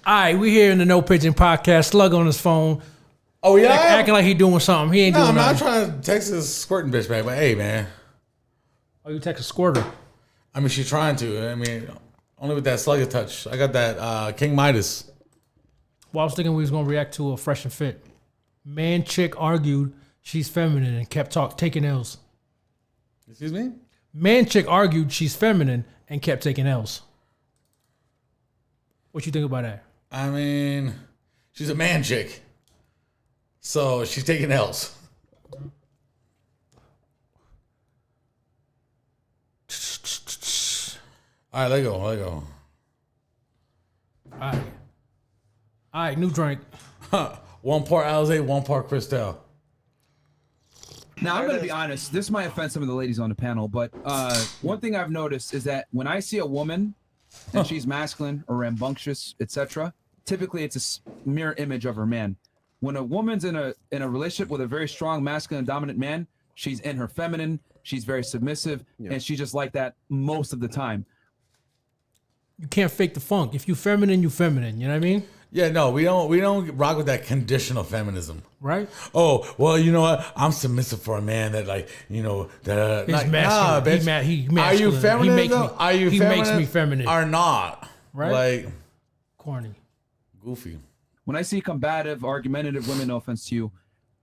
All right, we here in the No Pitching Podcast. Slug on his phone. Oh, yeah? Acting like he doing something. He ain't doing nothing. I'm not trying to text this squirting bitch back, but hey, man. Oh, you text a squirter. I mean, she's trying to. I mean, only with that slugger touch. I got that King Midas. Well, I was thinking we was going to react to a Fresh and Fit. Man chick argued she's feminine and kept taking L's. Excuse me? Man chick argued she's feminine and kept taking L's. What you think about that? I mean, she's a man chick. So she's taking L's. All right, let go. All right, new drink. 1 part Alizé, 1 part Cristal. Now, I'm going to be honest. This might offend some of the ladies on the panel, but one thing I've noticed is that when I see a woman and she's masculine or rambunctious, etc., typically it's a mirror image of her man. When a woman's in a relationship with a very strong masculine and dominant man, she's in her feminine, she's very submissive, and she's just like that most of the time. You can't fake the funk. If you feminine, you feminine. You know what I mean? Yeah, no, we don't rock with that conditional feminism. Right? Oh, well, you know what? I'm submissive for a man that, like, you know, that He's like, masculine. nah, bitch. He masculine. Are you feminine? He makes me feminine. Or not? Right? Like, corny. Goofy. When I see combative, argumentative women, no offense to you,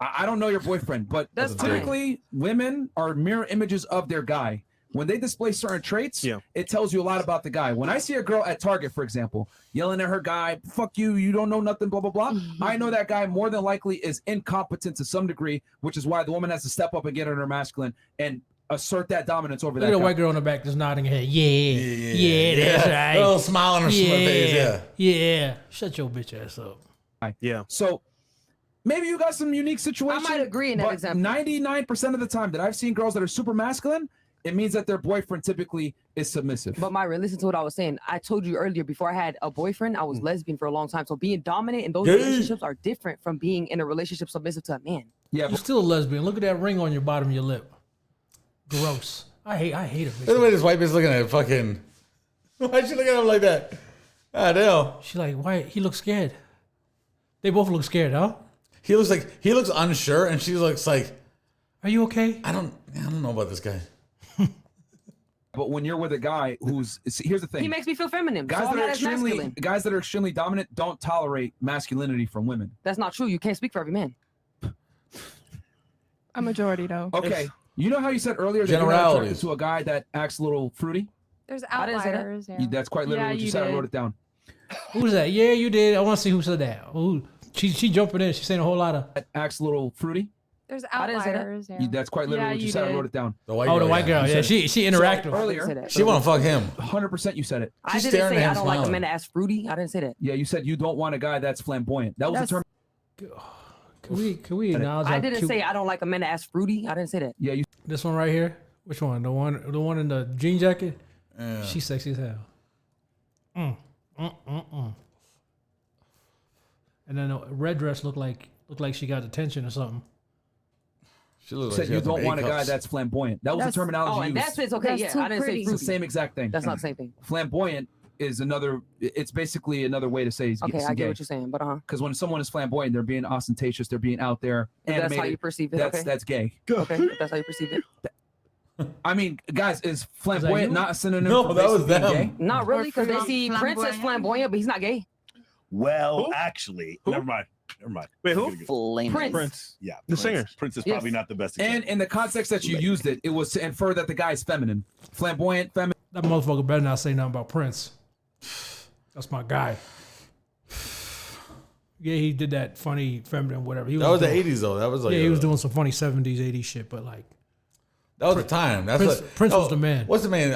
I don't know your boyfriend, but typically women are mirror images of their guy. When they display certain traits, it tells you a lot about the guy. When I see a girl at Target, for example, yelling at her guy, fuck you, you don't know nothing, blah, blah, blah, I know that guy more than likely is incompetent to some degree, which is why the woman has to step up and get in her masculine and assert that dominance over that guy. Look at the white girl in the back just nodding her head. Yeah, that's right. A little smile on her face, Yeah. Shut your bitch ass up. Yeah. So maybe you got some unique situation. I might agree in that example. 99% of the time that I've seen girls that are super masculine, it means that their boyfriend typically is submissive. But Myron, listen to what I was saying. I told you earlier, before I had a boyfriend, I was lesbian for a long time. So being dominant in those relationships are different from being in a relationship submissive to a man. Yeah, You're still a lesbian. Look at that ring on your bottom of your lip. Gross. I hate a bitch. Look at the way this white bitch looking at fucking. Why'd she look at him like that? God damn. She like, why? He looks scared. They both look scared, huh? He looks unsure, and she looks like, are you okay? I don't know about this guy. But when you're with a guy here's the thing. He makes me feel feminine. Guys So that I'm not as masculine. guys that are extremely dominant don't tolerate masculinity from women. That's not true. You can't speak for every man. A majority, though. Okay. You know how you said earlier that you're not attracted to a guy that acts a little fruity? There's I didn't say that. outliers. Yeah. That's quite literally what you said. I wrote it down. Who's that? Yeah, you did. I want to see who said that. Who? She jumping in. She's saying a whole lot of. Acts a little fruity? There's I didn't say that. outliers. Yeah. That's quite literally what you said. I wrote it down. The white girl. Yeah, she interacted. Earlier, she want to fuck him. 100% you said it. I didn't say I don't like a man that acts fruity. I didn't say that. Yeah, you said you don't want a guy that's flamboyant. That was the term. Can we acknowledge? I didn't say I don't like a man that acts fruity. I didn't say that. Yeah, this one right here. Which one? The one in the jean jacket. Yeah. She's sexy as hell. And then the red dress looked like she got attention or something. She looks like you don't want a guy that's flamboyant. That was the terminology used. Oh, and that's it's okay. That's Yeah, I didn't say It's the same exact thing. That's not the same thing. Flamboyant is another. It's basically another way to say. Okay, I get what you're saying, but Because when someone is flamboyant, they're being ostentatious. They're being out there. That's how you perceive it. That's gay. Okay, that's how you perceive it. I mean, guys, is flamboyant not a synonym? No, for that was basically them. gay? Not really, because they see Prince as flamboyant, but he's not gay. Well, actually, never mind. Wait, who? Prince. Yeah, The singer. Prince is probably not the best example. And in the context that you used it, it was to infer that the guy is feminine, flamboyant, feminine. That motherfucker better not say nothing about Prince. That's my guy. Yeah, he did that funny feminine whatever. That was the 80s though. That was like he was doing some funny 70s, 80s shit, but like that was the time. That's Prince was the man. What's the man?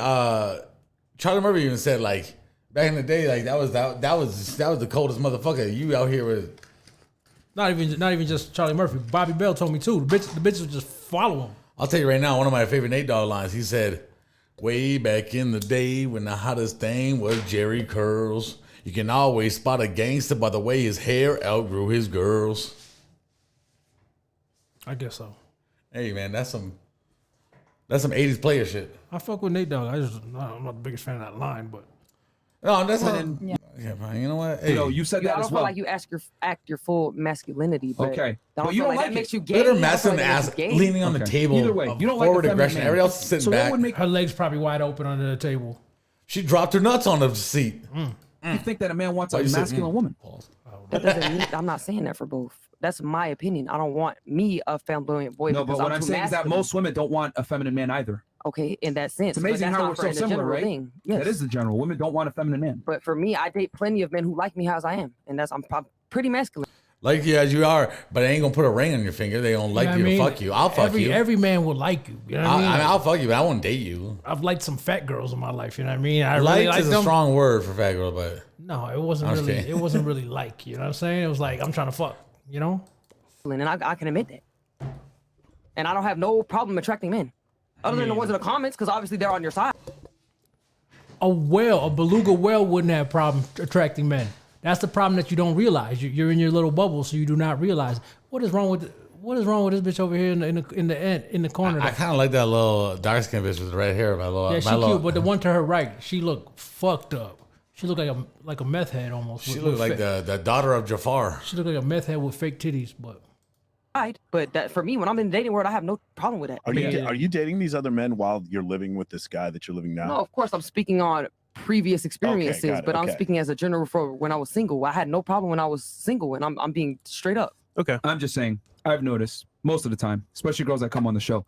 Charlie Murphy even said like back in the day, like that was the coldest motherfucker. You out here with not even just Charlie Murphy. Bobby Bell told me too. The bitches would just follow him. I'll tell you right now, one of my favorite Nate Dogg lines. He said, "Way back in the day when the hottest thing was Jerry curls, you can always spot a gangster by the way his hair outgrew his girls." I guess so. Hey man, that's some 80s player shit. I fuck with Nate Dogg. I'm not the biggest fan of that line, but no, that's Yeah, man, you know what? Hey, you said I that don't as feel well. like you act your full masculinity. But Okay. But you don't don't like like that it. makes you gay. let her I don't mess feel in like the that makes ass, you gay. leaning on the table. Either way, you don't like forward effeminate aggression. men. Everybody else is sitting So back. what would make Her legs probably wide open under the table. She dropped her nuts on the seat. you think that a man wants Why a you say, masculine woman? That doesn't mean I'm not saying that for both. That's my opinion. I don't want me a flamboyant boy. No, because but what I'm too saying is that masculine. most women don't want a feminine man either. Okay, in that sense. It's amazing but that's how not we're for so the similar, general right? thing. Yes. That is the general. Women don't want a feminine man. But for me, I date plenty of men who like me as I am, and I'm pretty masculine. Like you as you are, but they ain't gonna put a ring on your finger. They don't like know you what I to mean? fuck you. I'll fuck you. Every man would like you. You know what I mean? I'll fuck you, but I won't date you. I've liked some fat girls in my life. You know what I mean? I Liked really like is a them. strong word for fat girl, but No, it wasn't I'm just really. kidding. It wasn't really like. You know what I'm saying? It was like I'm trying to fuck. You know? And I can admit that. And I don't have no problem attracting men. Other than the ones in the comments, because obviously they're on your side. A beluga whale wouldn't have problem attracting men. That's the problem that you don't realize. You're in your little bubble, so you do not realize what is wrong with this bitch over here in the corner. I kind of like that little dark skinned bitch with the red hair. Yeah, she cute, but the one to her right, she looked fucked up. She looked like a meth head almost. she looked like the daughter of Jafar. She looked like a meth head with fake titties, but But that for me, when I'm in the dating world, I have no problem with that. Are you dating these other men while you're living with this guy that you're living now? No, of course I'm speaking on previous experiences, got it, but I'm okay. speaking as a general for when I was single. I had no problem when I was single, and I'm being straight up. Okay. I'm just saying, I've noticed most of the time, especially girls that come on the show,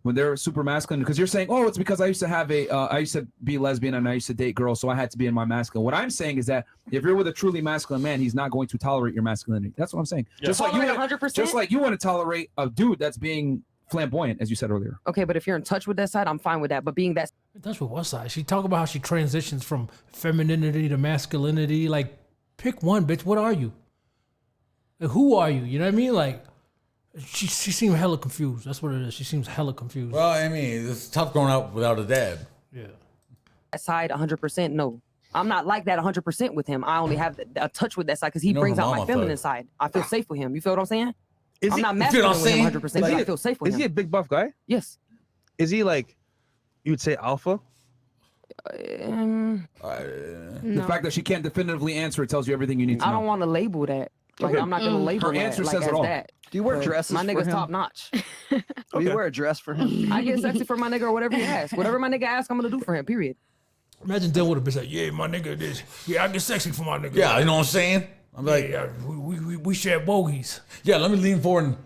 when they're super masculine, because you're saying, oh, it's because I used to be lesbian and I used to date girls, so I had to be in my masculine. What I'm saying is that if you're with a truly masculine man, he's not going to tolerate your masculinity. That's what I'm saying. Yeah. Tolerate 100%? Just like you want to tolerate a dude that's being flamboyant, as you said earlier. Okay, but if you're in touch with that side, I'm fine with that. But being that that's what side. She talk about how she transitions from femininity to masculinity. Like, pick one, bitch. What are you? Like, who are you? You know what I mean? Like, she seemed hella confused. That's what it is. She seems hella confused. Well, I mean, it's tough growing up without a dad. Yeah. side 100%, no. I'm not like that 100% with him. I only have a touch with that side because he You know brings her out my mama feminine thug. side. I feel safe with him. You feel what I'm saying? Is I'm he- not you feel what masculine I'm with saying? him 100%, but I feel safe with Is him. he a big buff guy? Yes. Is he like, you would say alpha? Um, The no. fact that she can't definitively answer it tells you everything you need to I know. don't want to label that. Like, I'm not going to label Her that answer like, says as it all. that. Do you wear But dresses my for nigga's him? top notch. Do you wear a dress for him? I get sexy for my nigga or whatever he asks. Whatever my nigga asks, I'm going to do for him, period. Imagine dealing with a bitch like, yeah, my nigga, this. Yeah, I get sexy for my nigga. Yeah, you know what I'm saying? I'm like, Yeah, we share bogeys. yeah, let me lean forward and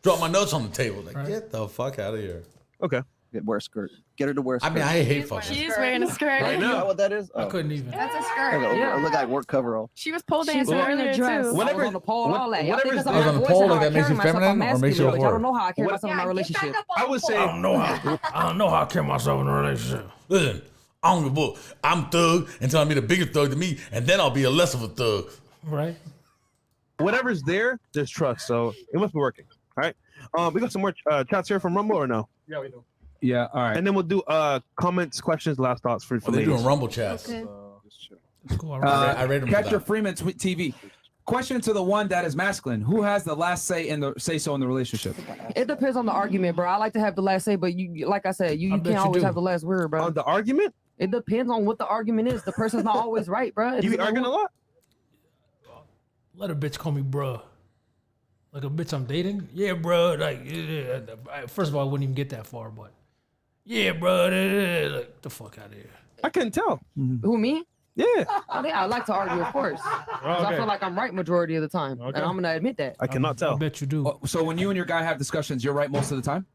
drop my notes on the table. Like, get the fuck out of here. Okay. Wear a skirt. Get her to wear a skirt. I mean, I hate fucking. She's wearing a skirt. Right now, what that is? I Oh. couldn't even. That's a Like skirt. a- look like work coverall. She was pole She's dancing wearing earlier a dress. too. I was on the pole, all that. Y'all think whatever's because I'm I was a on the voice pole, and like how I that makes carry you myself, I'm feminine or makes you a masculine, but y'all whore? don't know how I carry myself in my relationship. I would say, I don't know how I carry myself in a relationship. Listen, I don't give a fuck. I'm thug until I meet a bigger thug than me, and then I'll be a less of a thug. Right? whatever's there, there's trust. So it must be working. All right. We got some more chats here from Rumble or no? Yeah, we do. Yeah, all right. And then we'll do comments, questions, last thoughts for They're ladies. doing Rumble chats. Okay. It's cool. I read them for Catcher that. Freeman TV. Question to the one that is masculine: who has the last say in the so in the relationship? It depends on the argument, bro. I like to have the last say, but you, like I said, you I bet can't you always do. have the last word, bro. On the argument, It depends on what the argument is. The person's not always right, bro. you be arguing a lot. Let a bitch call me bruh. Like a bitch I'm dating? Yeah, bruh. Like, yeah. First of all, I wouldn't even get that far, but yeah, bruh. Like, the fuck out of here. I couldn't tell. Who, me? Yeah, Oh, yeah, I like to argue, of course. 'Cause I feel like I'm right majority of the time, and I'm gonna admit that. I cannot I tell. bet you do. Oh, so when you and your guy have discussions, you're right most of the time.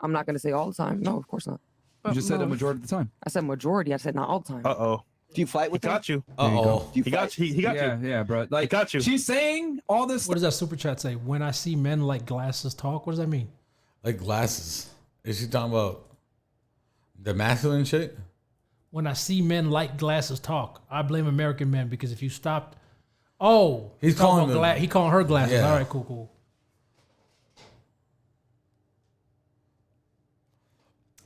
I'm not gonna say all the time. No, of course not. You just said the No. majority of the time. I said majority. I said not all the time. Oh, Do you fight he with them? got you. Uh-oh. Do you He fight? got you. He got Yeah, you. yeah, bro. Like, got you. She's saying all this. What does that super chat say? When I see men like glasses talk, what does that mean? Like glasses. Is she talking about the masculine shit? When I see men like glasses talk, I blame American men because if you stopped, oh, He's talking calling about them- he calling her glasses. Yeah. All right, cool.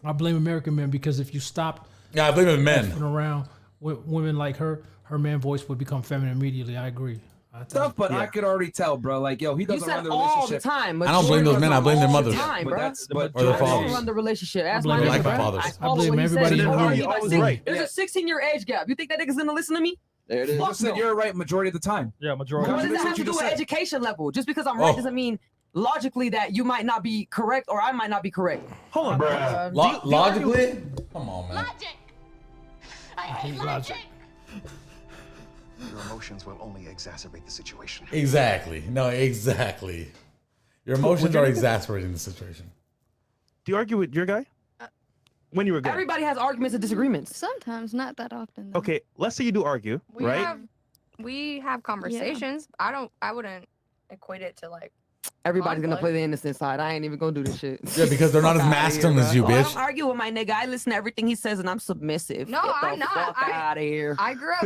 I blame American men because if you stopped Yeah, I blame it effing men. around with women like her man voice would become feminine immediately. I agree. stuff, but I could already tell, bro. Like, yo, he You doesn't run said the all relationship. the time. I don't blame those men. I blame their mothers. Time, But bro. that's Or their I don't fathers. run the relationship. Ask blame my like nigga, my bro. fathers. I I follow blame what he says. everybody He in the already room. like Always six- right. There's a 16-year age gap. You think that nigga's gonna listen to me? There it is. You Fuck just said no. you're right majority of the time. Yeah, majority. What does That's that what have to you do just with said. education level? Just because I'm right Oh. doesn't mean logically that you might not be correct or I might not be correct. Hold on, bro. Logically? Come on, man. I hate logic. Your emotions will only exacerbate the situation. Exactly. No, exactly. Your emotions are exasperating the situation. Do you argue with your guy? When you were good? Everybody has arguments and disagreements. Sometimes, not that often. Though. Okay, let's say you do argue, right? We have conversations. I wouldn't equate it to like. Everybody's gonna Conflict. play the innocent side. I ain't even gonna do this shit. Yeah, because they're not as Fuck outta masculine here, as you, bro. I bitch. don't argue with my nigga. I listen to everything he says and I'm submissive. No, Get the I'm not. Fuck out of here. I grew up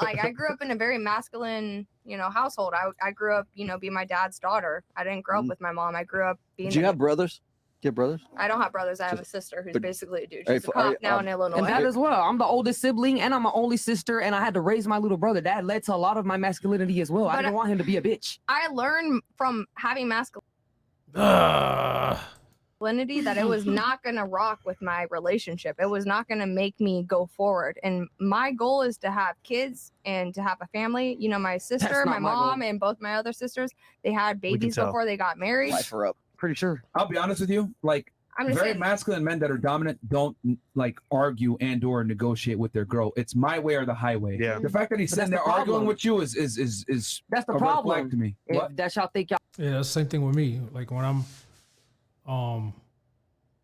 I grew up in a very masculine, household. I grew up, being my dad's daughter. I didn't grow up with my mom. I grew up being. Do you have brothers? Do you have brothers? I don't have brothers. I have a sister who's But- basically a dude. Are you She's a f- are cop you- now in Illinois. And that as well. I'm the oldest sibling and I'm an only sister and I had to raise my little brother. That led to a lot of my masculinity as well. I But didn't want him to be a bitch. I learned from having masculinity that it was not going to rock with my relationship. It was not going to make me go forward. And my goal is to have kids and to have a family. My sister, That's my not my goal. mom, and both my other sisters, they had babies tell. before they got married. Life her up. Pretty sure. I'll be honest with you. Like, I'm just very saying, masculine men that are dominant don't like argue and or negotiate with their girl. It's my way or the highway. Yeah. The fact that he's But sitting that's there the arguing problem. with you is That's the a red problem. flag to me. If What? that's y'all think y'all Yeah, that's the same thing with me. Like when I'm,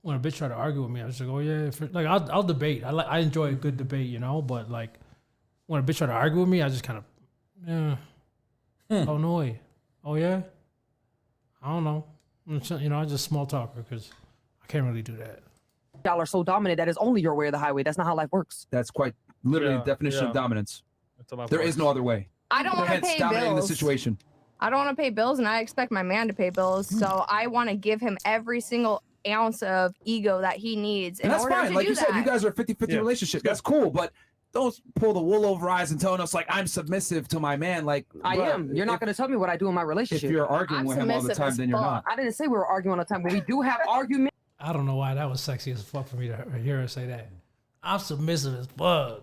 when a bitch try to argue with me, I just like, oh yeah, like I'll debate. I enjoy a good debate, But like when a bitch try to argue with me, I just kind of, oh no, oh yeah, I don't know. I just small talker because I can't really do that. are so dominant that it's only your way or the highway. That's not how life works. That's quite literally the definition of dominance. There is no other way. I don't want to Hence, pay dominating the bills. situation. I don't want to pay bills, and I expect my man to pay bills. Hmm. So I want to give him every single ounce of ego that he needs in And that's order fine. to Like do you said, that. you guys are a 50-50 relationship. That's cool, but don't pull the wool over eyes and telling us like I'm submissive to my man. Like I bruh, am. You're not if- going to tell me what I do in my If relationship. you're arguing I'm with him all the submissive time, as then you're not. I didn't say we were arguing all the time, but we do have arguments. I don't know why that was sexy as fuck for me to hear her say that. I'm submissive as fuck.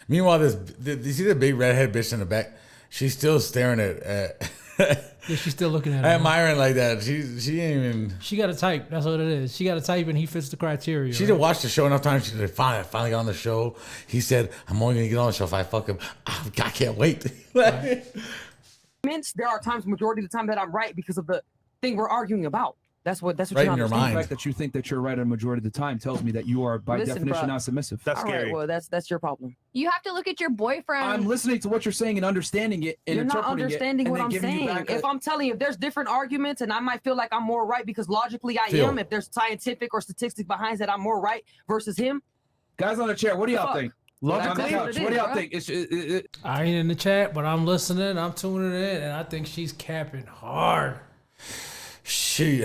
Meanwhile, you see the big redhead bitch in the back? She's still staring at Yeah, she's still looking at at him. Myron like that. She ain't even. She got a type. That's what it is. She got a type, and he fits the criteria. She right? didn't watch the show enough times. She said, finally got on the show. He said, I'm only gonna get on the show if I fuck him. I can't wait. There are times, majority of the time, that I'm right because of the thing we're arguing about. That's what Right you in your understand. mind. The fact that you think that you're right a majority of the time tells me that you are by Listen, definition bruh. not submissive. That's All scary. right, well, that's your problem. You have to look at your boyfriend. I'm listening to what you're saying and understanding it and You're not interpreting understanding it, what and I'm then giving you saying. back If I'm telling you, if there's different arguments and I might feel like I'm more right because logically I Feel. am, if there's scientific or statistics behind that I'm more right versus him, guys on the chair, what do y'all Fuck. think? Well, On the that's what couch, it what do is, y'all bruh. think? It's I ain't in the chat, but I'm listening. I'm tuning in, and I think she's capping hard. She's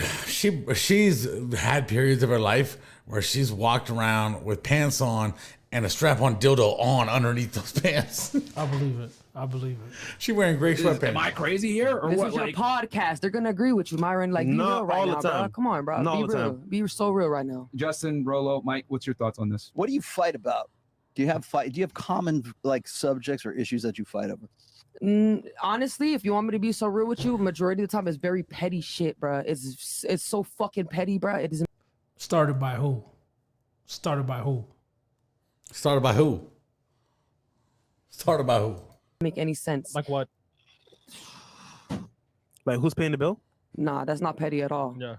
had periods of her life where she's walked around with pants on and a strap-on dildo on underneath those pants. I believe it. I believe it. She wearing gray sweatpants. Am I crazy here or this what? is your Like, podcast. They're gonna agree with you, Myron. Like, be Not real right all the now, bro. time. Come on, bro. Not Be all the real. time. Be so real right now. Justin, Rolo, Mike, what's your thoughts on this? What do you fight about? Do you have common like subjects or issues that you fight over? Honestly, if you want me to be so real with you, majority of the time it's very petty shit, bro. It's so fucking petty, bro. It doesn't Started by who? Started by who? Started by who? Started by who? make any sense. Like what? Like who's paying the bill? Nah, that's not petty at all. Yeah.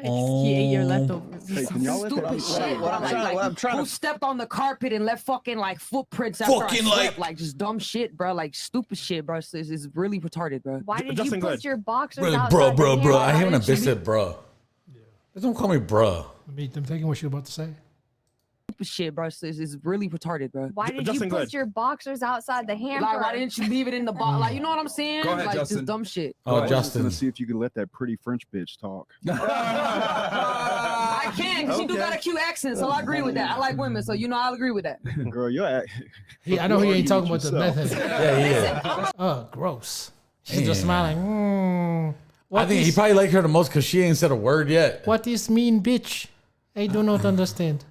He ate your leftovers. Hey, can y'all listen? Stupid shit. What I'm trying Who to stepped on the carpet and left fucking like footprints after Fucking, I like- slept? Like just dumb shit, bro. Like stupid shit, bro. It's really retarded, bro. Why did Justin, you go put ahead. your boxers Bro, outside bro. the I hate when a hamper? bitch said bruh. Don't call me bruh. I'm thinking what you about to say. Stupid shit, bro. It's really retarded, bro. Why did Justin, you go put ahead. your boxers outside the hamper? Like, why didn't you leave it in the box? Like, you know what I'm saying? Go ahead, like, Justin. just dumb shit. Oh, I was just Justin. gonna see if you could let that pretty French bitch talk. I I can, because she do got a cute accent, so I agree with that. I like women, so I'll agree with that. Girl, you're at. I know he ain't talking about the method. Yeah, he is. Oh, gross. She's just smiling. I think he probably liked her the most because she ain't said a word yet. What is mean, bitch? I do not understand.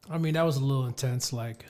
I mean, that was a little intense, like.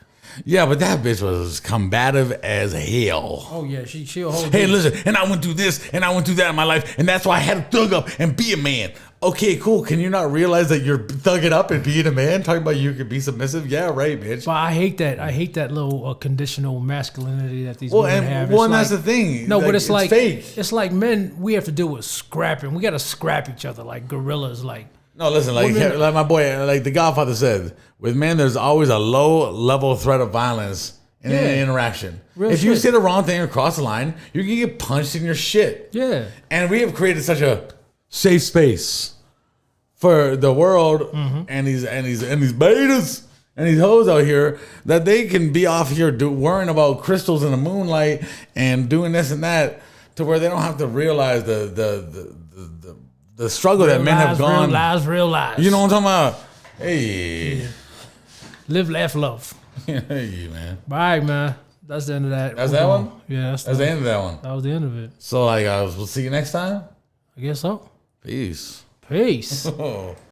Yeah, but that bitch was combative as hell. Oh yeah, she'll hold. Hey, listen, and I went through this and I went through that in my life, and that's why I had to thug up and be a man. Okay, cool. Can you not realize that you're thugging up and being a man? Talking about you could be submissive? Yeah, right, bitch. But I hate that. I hate that little conditional masculinity that these women have. Well, and that's the thing. No, but it's like fake. It's like men. We have to deal with scrapping. We got to scrap each other like gorillas. Like no, listen, like my boy, like the Godfather said, with men, there's always a low level threat of violence in an interaction. If you say the wrong thing or cross the line, you can get punched in your shit. Yeah. And we have created such a safe space for the world and these betas and these hoes out here that they can be off here worrying about crystals in the moonlight and doing this and that to where they don't have to realize the struggle that men have gone. Real lives. You know what I'm talking about? Hey. Yeah. Live, laugh, love. Hey, man. All right, man. That's the end of that. That's that one? Yeah, that's the end of that one. That was the end of it. So, like, we'll see you next time? I guess so. Peace. Peace.